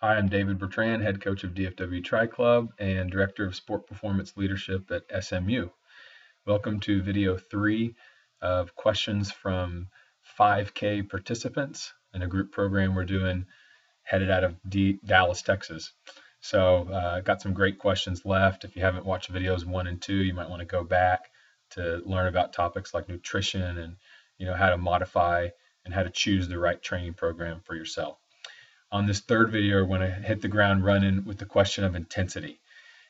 Hi, I'm David Bertrand, head coach of DFW Tri Club and director of sport performance leadership at SMU. Welcome to video 3 of questions from 5K participants in a group program we're doing headed out of Dallas, Texas. So got some great questions left. If you haven't watched videos 1 and 2, you might want to go back to learn about topics like nutrition and how to modify and how to choose the right training program for yourself. On this third video, we're going to hit the ground running with the question of intensity.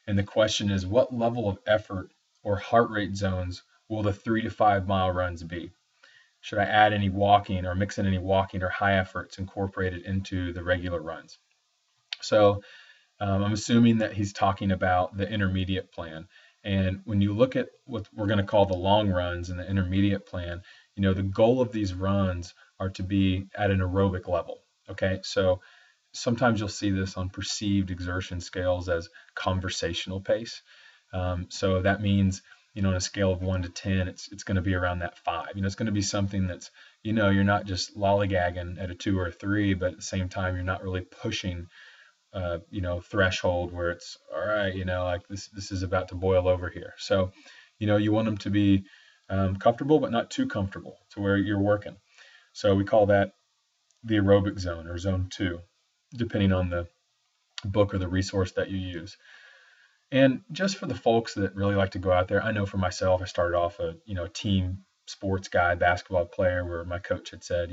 And the question is, what level of effort or heart rate zones will the 3 to 5 mile runs be? Should I add any walking or mix in any walking or high efforts incorporated into the regular runs? So I'm assuming that he's talking about the intermediate plan. And when you look at what we're going to call the long runs and the intermediate plan, the goal of these runs are to be at an aerobic level. Okay, so sometimes you'll see this on perceived exertion scales as conversational pace. So that means, on a scale of 1 to 10, it's going to be around that 5. It's going to be something that's, you're not just lollygagging at a 2 or a 3, but at the same time, you're not really pushing, threshold where it's all right, like this is about to boil over here. So, you want them to be comfortable, but not too comfortable to where you're working. So we call that the aerobic zone or zone 2, depending on the book or the resource that you use. And just for the folks that really like to go out there, I know for myself, I started off a team sports guy, basketball player, where my coach had said,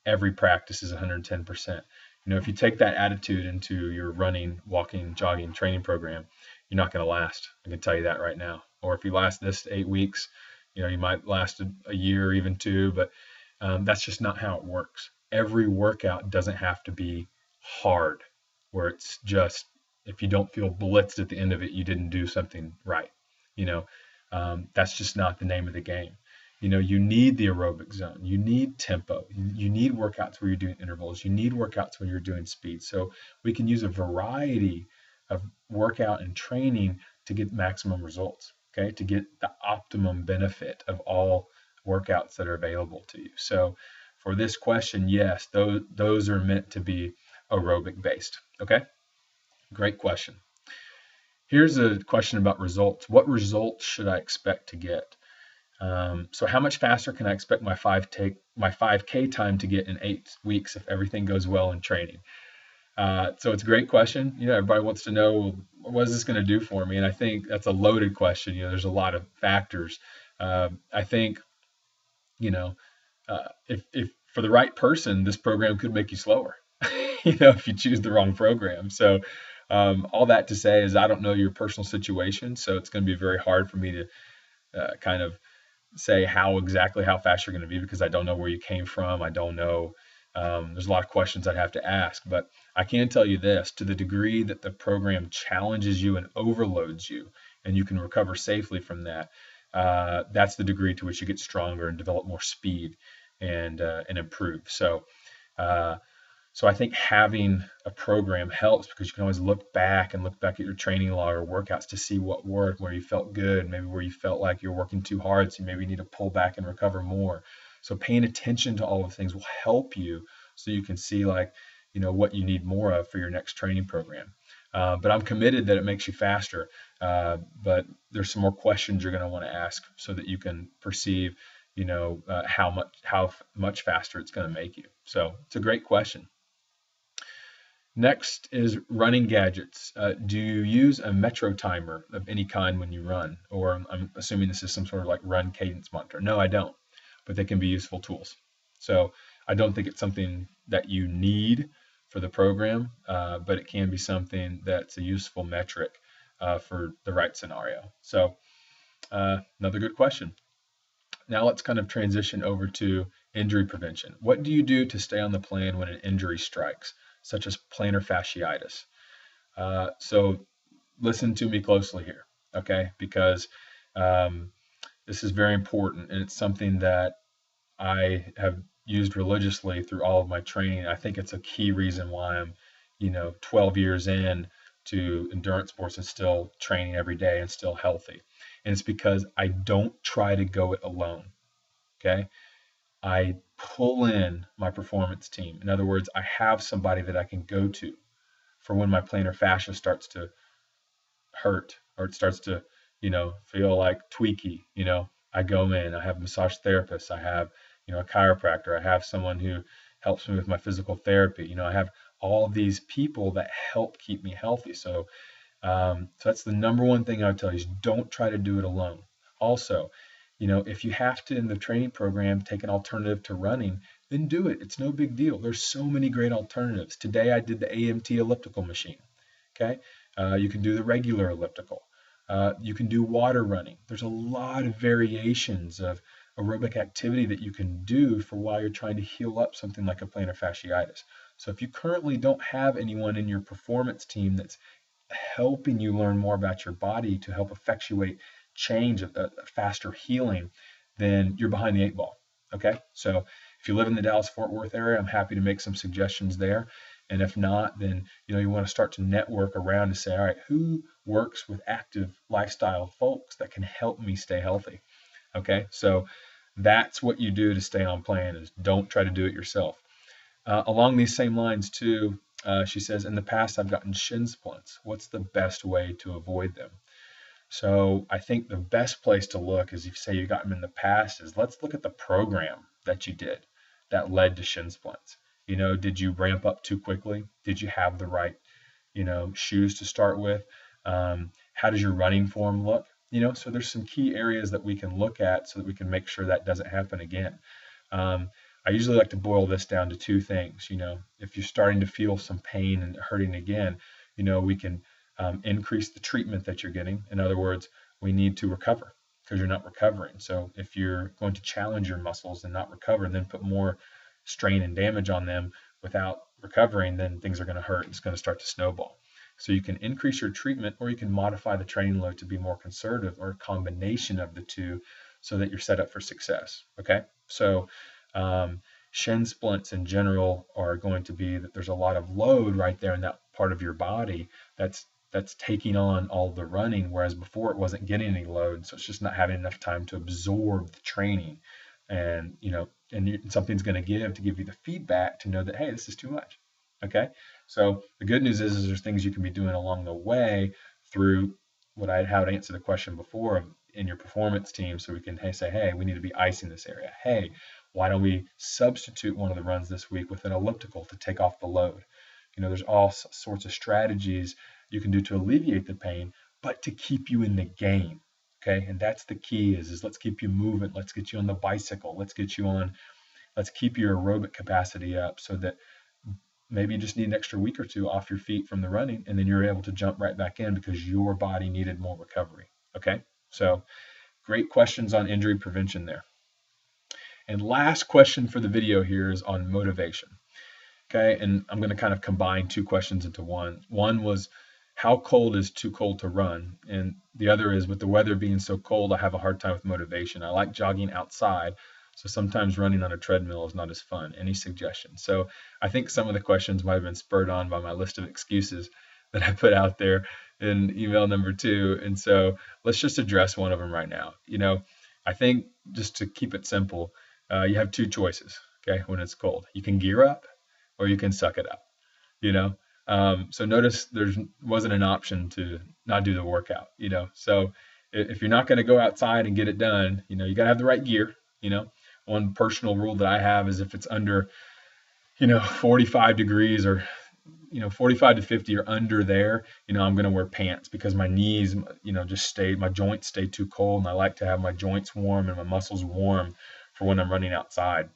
every practice is 110%. If you take that attitude into your running, walking, jogging training program, you're not going to last. I can tell you that right now. Or if you last this 8 weeks, you might last a year or even 2, but that's just not how it works. Every workout doesn't have to be hard, where it's just, if you don't feel blitzed at the end of it, you didn't do something right. That's just not the name of the game. You need the aerobic zone. You need tempo. You need workouts where you're doing intervals. You need workouts when you're doing speed. So we can use a variety of workout and training to get maximum results, okay, to get the optimum benefit of all workouts that are available to you. So for this question, yes, those are meant to be aerobic based. Okay, great question. Here's a question about results. What results should I expect to get? So how much faster can I expect my 5K time to get in 8 weeks if everything goes well in training? So it's a great question. Everybody wants to know, what is this going to do for me? And I think that's a loaded question. There's a lot of factors. I think, if for the right person, this program could make you slower, if you choose the wrong program. So all that to say is I don't know your personal situation, so it's going to be very hard for me to kind of say how fast you're going to be, because I don't know where you came from. I don't know. There's a lot of questions I'd have to ask, but I can tell you this: to the degree that the program challenges you and overloads you, and you can recover safely from that, that's the degree to which you get stronger and develop more speed and improve. So I think having a program helps, because you can always look back at your training log or workouts to see what worked, where you felt good, maybe where you felt like you're working too hard, so maybe you need to pull back and recover more. So paying attention to all of the things will help you, so you can see what you need more of for your next training program. But I'm committed that it makes you faster. But there's some more questions you're going to want to ask so that you can perceive, how much faster it's going to make you. So it's a great question. Next is running gadgets. Do you use a metro timer of any kind when you run? Or I'm assuming this is some sort of like run cadence monitor. No, I don't, but they can be useful tools. So I don't think it's something that you need for the program, but it can be something that's a useful metric for the right scenario. So another good question. Now let's kind of transition over to injury prevention. What do you do to stay on the plan when an injury strikes, such as plantar fasciitis? So listen to me closely here, okay? Because this is very important, and it's something that I have used religiously through all of my training. I think it's a key reason why I'm, 12 years in to endurance sports and still training every day and still healthy. And it's because I don't try to go it alone, okay? I pull in my performance team. In other words, I have somebody that I can go to for when my plantar fascia starts to hurt or it starts to, feel like tweaky. I go in, I have a massage therapist, I have, a chiropractor, I have someone who helps me with my physical therapy. I have all these people that help keep me healthy. So that's the number one thing I would tell you is don't try to do it alone. Also, if you have to in the training program take an alternative to running, then do it. It's no big deal. There's so many great alternatives. Today I did the AMT elliptical machine. Okay, you can do the regular elliptical. You can do water running. There's a lot of variations of aerobic activity that you can do for while you're trying to heal up something like a plantar fasciitis. So if you currently don't have anyone in your performance team that's helping you learn more about your body to help effectuate change, a faster healing, then you're behind the 8 ball. Okay, so if you live in the Dallas-Fort Worth area, I'm happy to make some suggestions there. And if not, then you want to start to network around to say, all right, who works with active lifestyle folks that can help me stay healthy? Okay, so that's what you do to stay on plan, is don't try to do it yourself. Along these same lines too, she says, in the past I've gotten shin splints. What's the best way to avoid them? So I think the best place to look is, if you say you got them in the past, is let's look at the program that you did that led to shin splints. Did you ramp up too quickly? Did you have the right, shoes to start with? How does your running form look? So there's some key areas that we can look at so that we can make sure that doesn't happen again. I usually like to boil this down to two things. If you're starting to feel some pain and hurting again, we can increase the treatment that you're getting. In other words, we need to recover because you're not recovering. So if you're going to challenge your muscles and not recover, and then put more strain and damage on them without recovering, then things are going to hurt. It's going to start to snowball. So you can increase your treatment, or you can modify the training load to be more conservative, or a combination of the two, so that you're set up for success. Okay, so shin splints in general are going to be that there's a lot of load right there in that part of your body that's taking on all the running, whereas before it wasn't getting any load, so it's just not having enough time to absorb the training. And something's going to give you the feedback to know that, hey, this is too much. Okay, so the good news is there's things you can be doing along the way through how to answer the question before in your performance team, so we can say, hey, we need to be icing this area. Hey, why don't we substitute one of the runs this week with an elliptical to take off the load? There's all sorts of strategies you can do to alleviate the pain, but to keep you in the game. Okay, and that's the key is let's keep you moving. Let's get you on the bicycle. Let's keep your aerobic capacity up, so that maybe you just need an extra week or two off your feet from the running, and then you're able to jump right back in because your body needed more recovery. Okay, so great questions on injury prevention there. And last question for the video here is on motivation. Okay, and I'm going to kind of combine two questions into one. One was, how cold is too cold to run? And the other is, with the weather being so cold, I have a hard time with motivation. I like jogging outside, so sometimes running on a treadmill is not as fun. Any suggestions? So I think some of the questions might have been spurred on by my list of excuses that I put out there in email number 2. And so let's just address one of them right now. I think, just to keep it simple, you have two choices, okay, when it's cold. You can gear up, or you can suck it up, So notice there wasn't an option to not do the workout, So if you're not going to go outside and get it done, you got to have the right gear. One personal rule that I have is, if it's under, 45 degrees, or 45 to 50 or under there, I'm going to wear pants, because my knees, my joints stay too cold, and I like to have my joints warm and my muscles warm for when I'm running outside.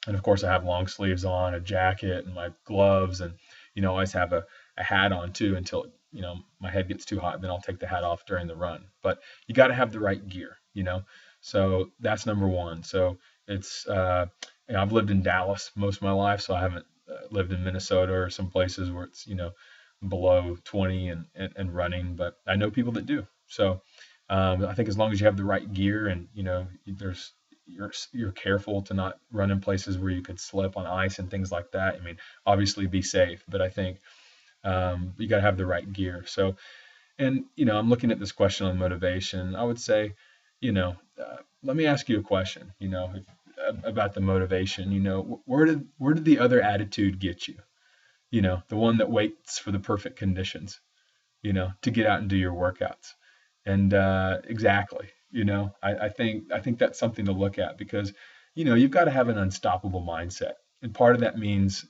And of course I have long sleeves on, a jacket, and my gloves, and always have a hat on too, until my head gets too hot, then I'll take the hat off during the run. But you got to have the right gear, so that's number one. So it's I've lived in Dallas most of my life, so I haven't lived in Minnesota or some places where it's below 20 and running, but I know people that do. So I think as long as you have the right gear, and you're careful to not run in places where you could slip on ice and things like that. I mean, obviously be safe, but I think you got to have the right gear. So, and I'm looking at this question on motivation. I would say, let me ask you a question, about the motivation. Where did the other attitude get you? the one that waits for the perfect conditions, to get out and do your workouts. And exactly, I think that's something to look at, because you've got to have an unstoppable mindset, and part of that means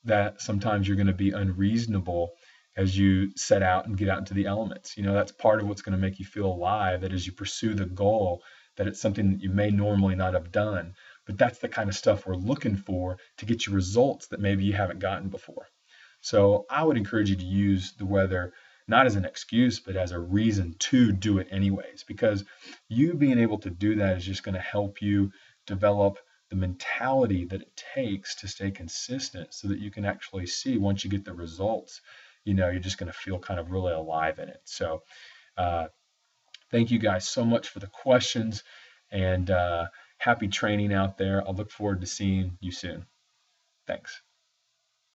that sometimes you're going to be unreasonable as you set out and get out into the elements. That's part of what's going to make you feel alive, that as you pursue the goal, that it's something that you may normally not have done, but that's the kind of stuff we're looking for to get you results that maybe you haven't gotten before. So I would encourage you to use the weather not as an excuse, but as a reason to do it anyways, because you being able to do that is just going to help you develop the mentality that it takes to stay consistent, so that you can actually see, once you get the results, you're just going to feel kind of really alive in it. So uh, thank you guys so much for the questions, and happy training out there. I'll look forward to seeing you soon. Thanks.